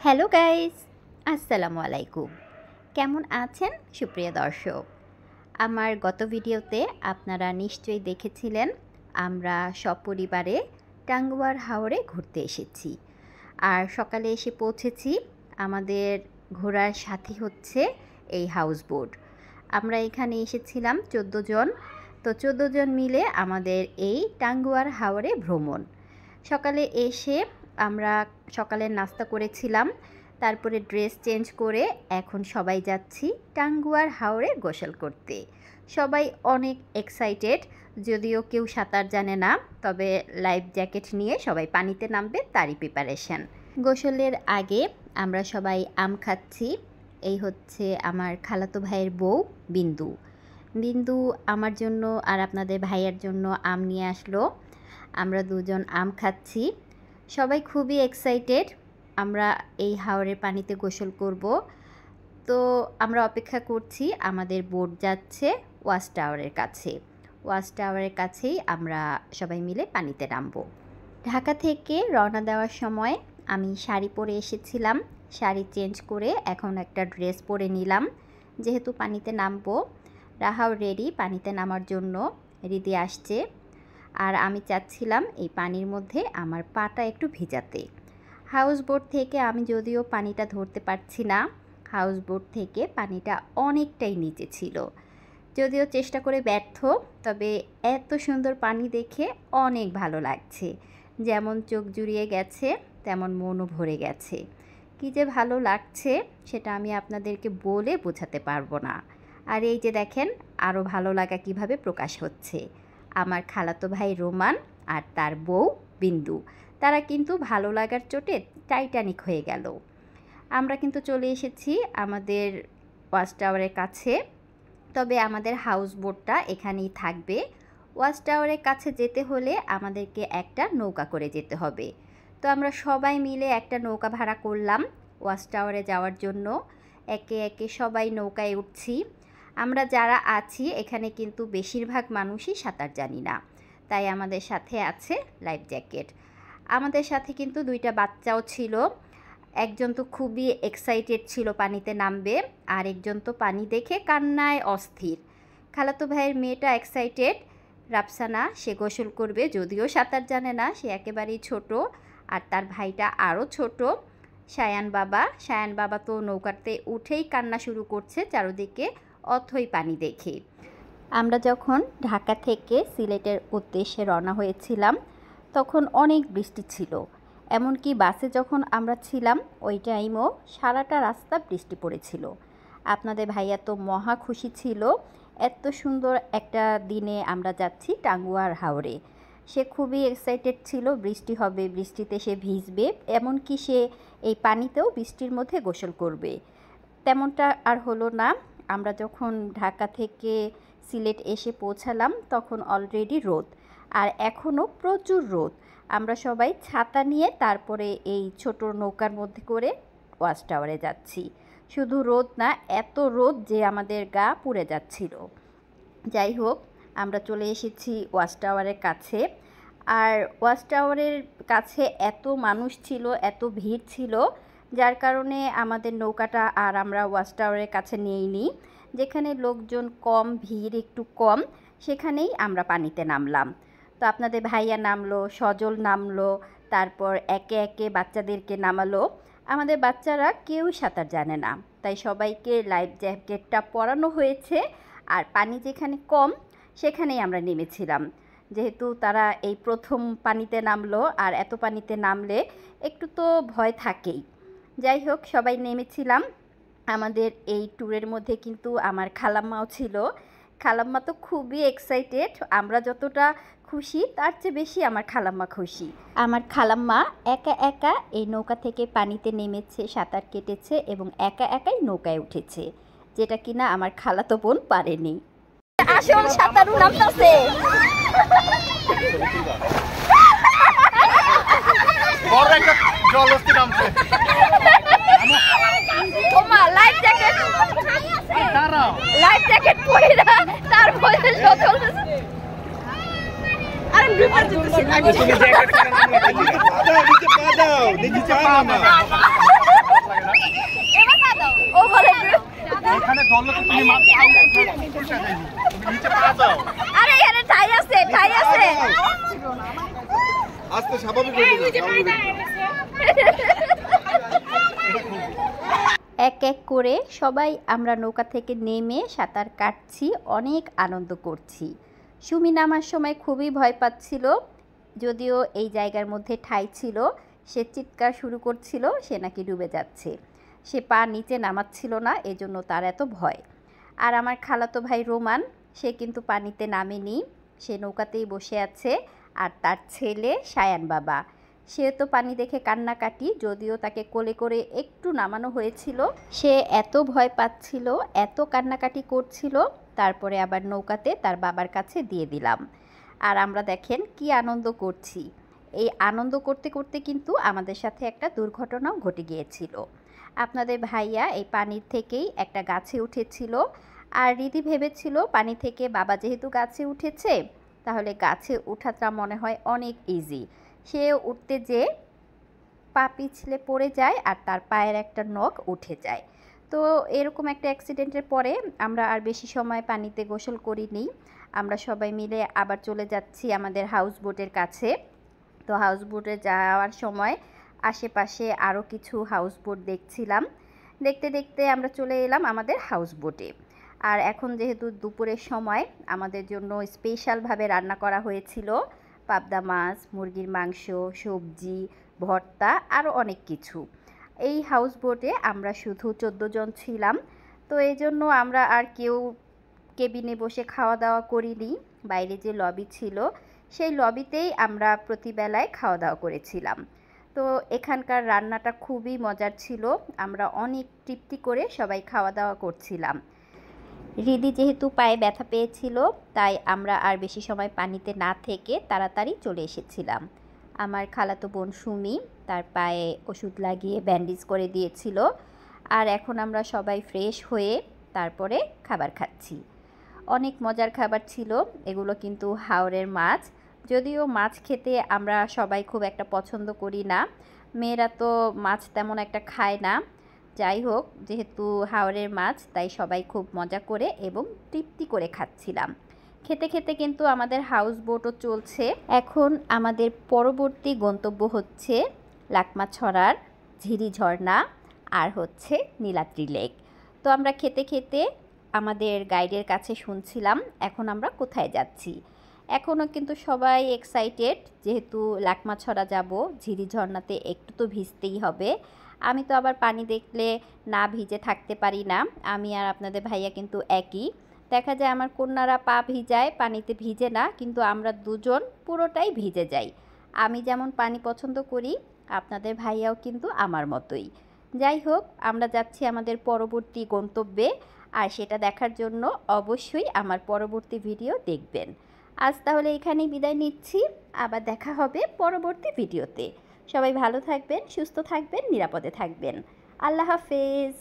Hello guys, আসসালামু আলাইকুম। কেমন আছেন সুপ্রিয় দর্শক? আমার গত ভিডিওতে আপনারা নিশ্চয়ই দেখেছিলেন আমরা সপরিবারে টাঙ্গুয়ার হাওরে ঘুরতে এসেছি। আর সকালে এসে পৌঁছেছি। আমাদের ঘোরার সাথী হচ্ছে এই হাউসবোট। আমরা এখানে এসেছিলাম 14 জন। তো 14 জন মিলে আমাদের এই টাঙ্গুয়ার হাওরে ভ্রমণ। সকালে এসে আমরা সকালের নাস্তা করেছিলাম, তারপরে ড্রেস চেঞ্জ করে এখন সবাই যাচ্ছি টাঙ্গুয়ার হাওরে গোসল করতে। সবাই অনেক এক্সাইটেড, যদিও কেউ সাঁতার জানে না, তবে লাইফ জ্যাকেট নিয়ে সবাই পানিতে নামবে তারই প্রিপারেশন। গোসলের আগে আমরা সবাই আম খাচ্ছি। এই হচ্ছে আমার খালাতো ভাইয়ের বউ বিন্দু। বিন্দু আমার জন্য আর আপনাদের ভাইয়ের জন্য আম নিয়ে আসলো। আমরা দুজন আম খাচ্ছি। সবাই খুবই এক্সাইটেড আমরা এই হাওরের পানিতে গোসল করব। তো আমরা অপেক্ষা করছি, আমাদের বোট যাচ্ছে ওয়াচ টাওয়ারের কাছে। ওয়াচ টাওয়ারের কাছেই আমরা সবাই মিলে পানিতে নামবো। ঢাকা থেকে রওনা দেওয়ার সময় আমি শাড়ি পরে এসেছিলাম। শাড়ি চেঞ্জ করে এখন একটা ড্রেস পরে নিলাম, যেহেতু পানিতে নামবো। রাহাও রেডি পানিতে নামার জন্য, রিদি আসছে। আর আমি চাচ্ছিলাম এই পানির মধ্যে আমার পাটা একটু ভিজাতে। হাউস বোট থেকে আমি যদিও পানিটা ধরতে পারছি না, হাউস বোট থেকে পানিটা অনেকটাই নিচে ছিল। যদিও চেষ্টা করে ব্যর্থ, তবে এত সুন্দর পানি দেখে অনেক ভালো লাগছে। যেমন চোখ জুড়িয়ে গেছে তেমন মনও ভরে গেছে। কী যে ভালো লাগছে সেটা আমি আপনাদেরকে বলে বোঝাতে পারবো না। আর এই যে দেখেন আরও ভালো লাগা কিভাবে প্রকাশ হচ্ছে। আমার খালাতো ভাই রোমান আর তার বউ বিন্দু, তারা কিন্তু ভালো লাগার চোটে টাইটানিক হয়ে গেল। আমরা কিন্তু চলে এসেছি আমাদের ওয়াচ টাওয়ারের কাছে। তবে আমাদের হাউস বোটটা এখানেই থাকবে। ওয়াচ টাওয়ারের কাছে যেতে হলে আমাদেরকে একটা নৌকা করে যেতে হবে। তো আমরা সবাই মিলে একটা নৌকা ভাড়া করলাম ওয়াচ টাওয়ারে যাওয়ার জন্য। একে একে সবাই নৌকায় উঠছি। আমরা যারা আছি এখানে কিন্তু বেশিরভাগ মানুষই সাঁতার জানি না, তাই আমাদের সাথে আছে লাইফ জ্যাকেট। আমাদের সাথে কিন্তু দুইটা বাচ্চাও ছিল। একজন তো খুবই এক্সাইটেড ছিল পানিতে নামবে, আর একজন তো পানি দেখে কান্নায় অস্থির। খালাতো ভাইয়ের মেয়েটা এক্সাইটেড, রাফসানা, সে গোসল করবে, যদিও সাঁতার জানে না, সে একেবারেই ছোট। আর তার ভাইটা আরও ছোট, সায়ান বাবা তো নৌকাতে উঠেই কান্না শুরু করছে চারদিকে অথই পানি দেখে। আমরা যখন ঢাকা থেকে সিলেটের উদ্দেশ্যে রওনা হয়েছিলাম তখন অনেক বৃষ্টি ছিল। এমনকি বাসে যখন আমরা ছিলাম ওই টাইমও সারাটা রাস্তা বৃষ্টি পড়েছিল। আপনাদের ভাইয়া তো মহা খুশি ছিল, এত সুন্দর একটা দিনে আমরা যাচ্ছি টাঙ্গুয়ার হাওরে। সে খুবই এক্সাইটেড ছিল, বৃষ্টি হবে, বৃষ্টিতে সে ভিজবে, এমনকি সে এই পানিতেও বৃষ্টির মধ্যে গোসল করবে। তেমনটা আর হলো না। আমরা যখন ঢাকা থেকে সিলেট এসে পৌঁছালাম তখন অলরেডি রোদ, আর এখনও প্রচুর রোদ। আমরা সবাই ছাতা নিয়ে তারপরে এই ছোট নৌকার মধ্যে করে ওয়াচ টাওয়ারে যাচ্ছি। শুধু রোদ না, এত রোদ যে আমাদের গা পুড়ে যাচ্ছিল। যাই হোক, আমরা চলে এসেছি ওয়াচ টাওয়ারের কাছে। আর ওয়াচ টাওয়ারের কাছে এত মানুষ ছিল, এত ভিড় ছিল, যার কারণে আমাদের নৌকাটা আর আমরা ওয়াচ টাওয়ারের কাছে নিইনি। যেখানে লোকজন কম, ভিড় একটু কম, সেখানেই আমরা পানিতে নামলাম। তো আপনাদের ভাইয়া নামলো, সজল নামলো, তারপর একে একে বাচ্চাদেরকে নামালো। আমাদের বাচ্চারা কেউ সাঁতার জানে না, তাই সবাইকে লাইফ জ্যাকেটটা পরানো হয়েছে। আর পানি যেখানে কম সেখানেই আমরা নেমেছিলাম, যেহেতু তারা এই প্রথম পানিতে নামলো, আর এত পানিতে নামলে একটু তো ভয় থাকেই। যাই হোক, সবাই নেমেছিলাম। আমাদের এই ট্যুরের মধ্যে কিন্তু আমার খালাম্মাও ছিল। খালাম্মা তো খুবই এক্সাইটেড, আমরা যতটা খুশি তার চেয়ে বেশি আমার খালাম্মা খুশি। আমার খালাম্মা একা একা এই নৌকা থেকে পানিতে নেমেছে, সাঁতার কেটেছে এবং একা একাই নৌকায় উঠেছে, যেটা কিনা আমার খালাতো বোন পারেনি। আসল সাঁতারু নামতেছে। লাইফ জ্যাকেট পরে তারপরে আরে এখানে ঠাই আছে আস্তে স্বাভাবিক হয়ে যাবে। এক এক করে সবাই আমরা নৌকা থেকে নেমে সাঁতার কাটছি, অনেক আনন্দ করছি। সুমি নামার সময় খুবই ভয় পাচ্ছিল, যদিও এই জায়গার মধ্যে ঠাই ছিল। সে চিৎকার শুরু করছিল, সে নাকি ডুবে যাচ্ছে, সে পা নিচে নামাচ্ছিল না, এজন্য তার এত ভয়। আর আমার খালাতো ভাই রোমান, সে কিন্তু পানিতে নামেনি, সে নৌকাতেই বসে আছে। আর তার ছেলে সায়ান বাবা, সে তো পানি দেখে কান্নাকাটি, যদিও তাকে কোলে করে একটু নামানো হয়েছিল। সে এত ভয় পাচ্ছিল, এত কান্নাকাটি করছিল, তারপরে আবার নৌকাতে তার বাবার কাছে দিয়ে দিলাম। আর আমরা দেখেন কি আনন্দ করছি। এই আনন্দ করতে করতে কিন্তু আমাদের সাথে একটা দুর্ঘটনাও ঘটে গিয়েছিল। আপনাদের ভাইয়া এই পানির থেকেই একটা গাছে উঠেছিল, আর রীতি ভেবেছিল পানি থেকে বাবা যেহেতু গাছে উঠেছে, তাহলে গাছে ওঠাটা মনে হয় অনেক ইজি। সে উঠতে যেয়ে পা পিছলে পড়ে যায় আর তার পায়ের একটা নখ উঠে যায়। তো এরকম একটা অ্যাক্সিডেন্টের পরে আমরা আর বেশি সময় পানিতে গোসল করিনি। আমরা সবাই মিলে আবার চলে যাচ্ছি আমাদের হাউস বোটের কাছে। তো হাউস বোটে যাওয়ার সময় আশেপাশে আরও কিছু হাউস বোট দেখছিলাম। দেখতে দেখতে আমরা চলে এলাম আমাদের হাউস বোটে। আর এখন যেহেতু দুপুরের সময়, আমাদের জন্য স্পেশালভাবে রান্না করা হয়েছিল পাবদা মাছ, মুরগির মাংস, সবজি, ভর্তা, আরও অনেক কিছু। এই হাউস বোটে আমরা শুধু 14 জন ছিলাম। তো এই জন্য আমরা আর কেউ কেবিনে বসে খাওয়া দাওয়া করিনি। বাইরে যে লবি ছিল, সেই লবিতেই আমরা প্রতিবেলায় খাওয়া দাওয়া করেছিলাম। তো এখানকার রান্নাটা খুবই মজার ছিল, আমরা অনেক তৃপ্তি করে সবাই খাওয়া দাওয়া করছিলাম। রিদি যেহেতু পায়ে ব্যথা পেয়েছিল, তাই আমরা আর বেশি সময় পানিতে না থেকে তাড়াতাড়ি চলে এসেছিলাম। আমার খালাতো বোন সুমি তার পায়ে ওষুধ লাগিয়ে ব্যান্ডেজ করে দিয়েছিল। আর এখন আমরা সবাই ফ্রেশ হয়ে তারপরে খাবার খাচ্ছি। অনেক মজার খাবার ছিল এগুলো, কিন্তু হাওরের মাছ। যদিও মাছ খেতে আমরা সবাই খুব একটা পছন্দ করি না, মেয়েরা তো মাছ তেমন একটা খায় না। যাই হোক, যেহেতু হাওরের মাছ, তাই সবাই খুব মজা করে এবং তৃপ্তি করে খাচ্ছিলাম। খেতে খেতে কিন্তু আমাদের হাউস বোটও চলছে। এখন আমাদের পরবর্তী গন্তব্য হচ্ছে লাকমাছড়ার ঝিরি ঝর্ণা আর হচ্ছে নীলাদ্রি লেক। তো আমরা খেতে খেতে আমাদের গাইডের কাছে শুনছিলাম এখন আমরা কোথায় যাচ্ছি। এখনও কিন্তু সবাই এক্সাইটেড, যেহেতু লাকমাছড়া যাব, ঝিরি ঝর্ণাতে একটু তো ভিজতেই হবে। আমি তো আবার পানি দেখলে না ভিজে থাকতে পারি না। আমি আর আপনাদের ভাইয়া কিন্তু একই, দেখা যায় আমার কন্যারা পা ভিজায়, পানিতে ভিজে না, কিন্তু আমরা দুজন পুরোটাই ভিজে যাই। আমি যেমন পানি পছন্দ করি, আপনাদের ভাইয়াও কিন্তু আমার মতোই। যাই হোক, আমরা যাচ্ছি আমাদের পরবর্তী গন্তব্যে, আর সেটা দেখার জন্য অবশ্যই আমার পরবর্তী ভিডিও দেখবেন। আজ তাহলে এখানেই বিদায় নিচ্ছি, আবার দেখা হবে পরবর্তী ভিডিওতে। সবাই ভালো থাকবেন, সুস্থ থাকবেন, নিরাপদে থাকবেন। আল্লাহ হাফেজ।